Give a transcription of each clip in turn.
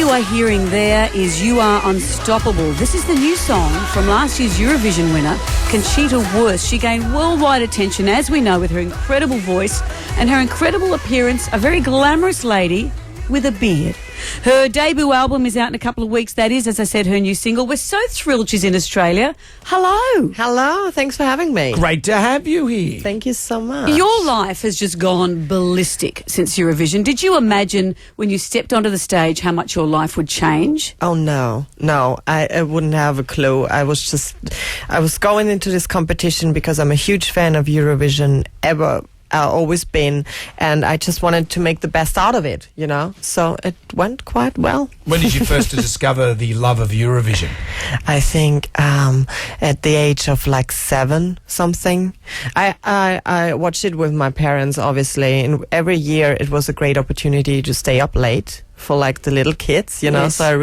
you are hearing there is You Are Unstoppable. This is the new song from last year's Eurovision winner, Conchita. She gained worldwide attention, as we know, with her incredible voice and her incredible appearance, a very glamorous lady with a beard. Her debut album is out in a couple of weeks. That is, as I said, her new single. We're so thrilled she's in Australia. Hello. Hello. Thanks for having me. Great to have you here. Thank you so much. Your life has just gone ballistic since Eurovision. Did you imagine when you stepped onto the stage how much your life would change? Oh, no. I wouldn't have a clue. I was going into this competition because I'm a huge fan of Eurovision, always been, and I just wanted to make the best out of it, you know, so it went quite well. When did you first discover the love of Eurovision? I think at the age of like 7 something. I watched it with my parents, obviously, and every year it was a great opportunity to stay up late for like the little kids, you know. Yes. So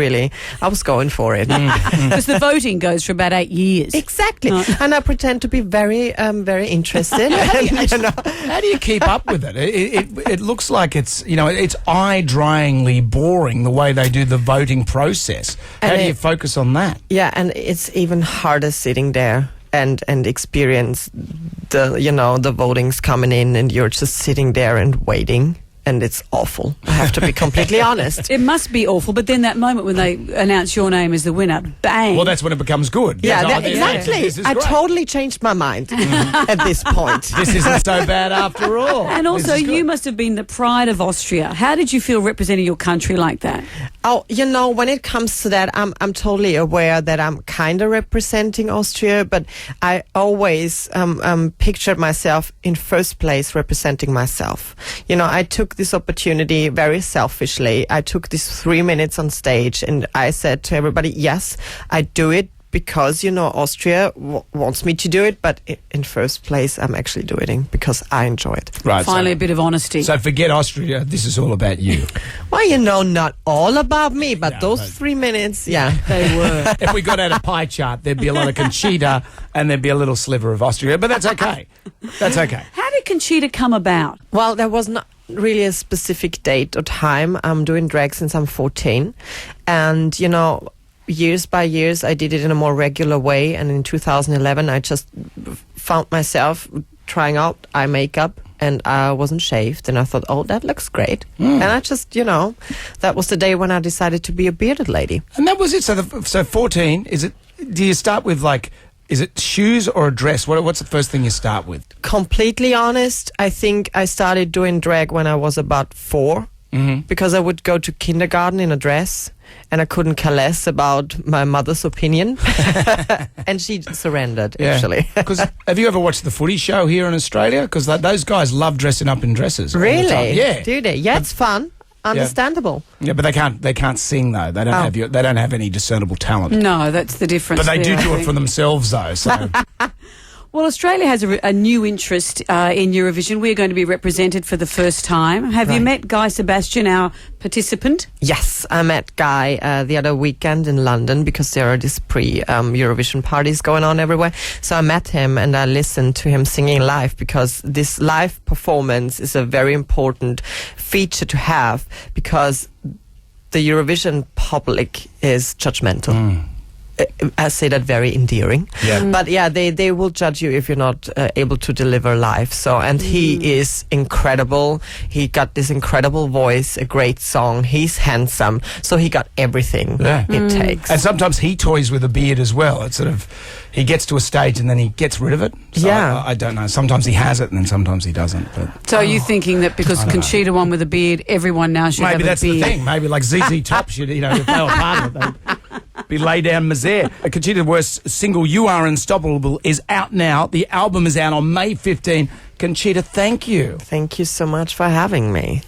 I was going for it. Because the voting goes for about 8 years. Exactly. Oh. And I pretend to be very interested. How do you keep up with it? It looks like it's eye-dryingly boring the way they do the voting process. How do you focus on that? Yeah, and it's even harder sitting there and experience the votings coming in, and you're just sitting there and waiting. And it's awful. I have to be completely honest. It must be awful, but then that moment when they announce your name as the winner, bang. Well, that's when it becomes good. Yeah, exactly. I totally changed my mind at this point. This isn't so bad after all. And also, you must have been the pride of Austria. How did you feel representing your country like that? Oh, when it comes to that, I'm totally aware that I'm kind of representing Austria, but I always pictured myself in first place representing myself. I took this opportunity very selfishly. I took these 3 minutes on stage and I said to everybody, yes, I do it because, Austria wants me to do it, but in first place, I'm actually doing it because I enjoy it. Right. Finally, a bit of honesty. So forget Austria. This is all about you. Well, not all about me, but those 3 minutes, yeah. They were. If we got out a pie chart, there'd be a lot of Conchita and there'd be a little sliver of Austria, but that's okay. That's okay. How did Conchita come about? Well, there was not really a specific date or time. I'm doing drag since I'm 14, and years by years I did it in a more regular way, and in 2011 I just found myself trying out eye makeup and I wasn't shaved, and I thought, oh, that looks great. And I just that was the day when I decided to be a bearded lady. And that was it. So 14, do you start with is it shoes or a dress? What's the first thing you start with? Completely honest, I think I started doing drag when I was about 4, because I would go to kindergarten in a dress and I couldn't care less about my mother's opinion. And she surrendered, actually. Because have you ever watched the footy show here in Australia? Because those guys love dressing up in dresses. all the time. Really? Yeah. Do they? Yeah, it's fun. Understandable. Yeah, but they can't sing though. They don't have any discernible talent. No, that's the difference. But they do I it think. for themselves though. So Well, Australia has a new interest in Eurovision. We're going to be represented for the first time. Have you met Guy Sebastian, our participant? Yes, I met Guy the other weekend in London because there are these pre-Eurovision parties going on everywhere. So I met him and I listened to him singing live, because this live performance is a very important feature to have, because the Eurovision public is judgmental. I say that very endearing. Yeah. But yeah, they will judge you if you're not able to deliver live. So, and he is incredible. He got this incredible voice, a great song. He's handsome. So he got everything it takes. And sometimes he toys with a beard as well. It's he gets to a stage and then he gets rid of it. So I don't know. Sometimes he has it and then sometimes he doesn't. But So are you thinking that because Conchita won with a beard, everyone now should have a beard? maybe that's the thing. Maybe like ZZ Top should, if they were part of it, they'd be lay down misere. Conchita's worst single, You Are Unstoppable, is out now. The album is out on May 15. Conchita, thank you. Thank you so much for having me.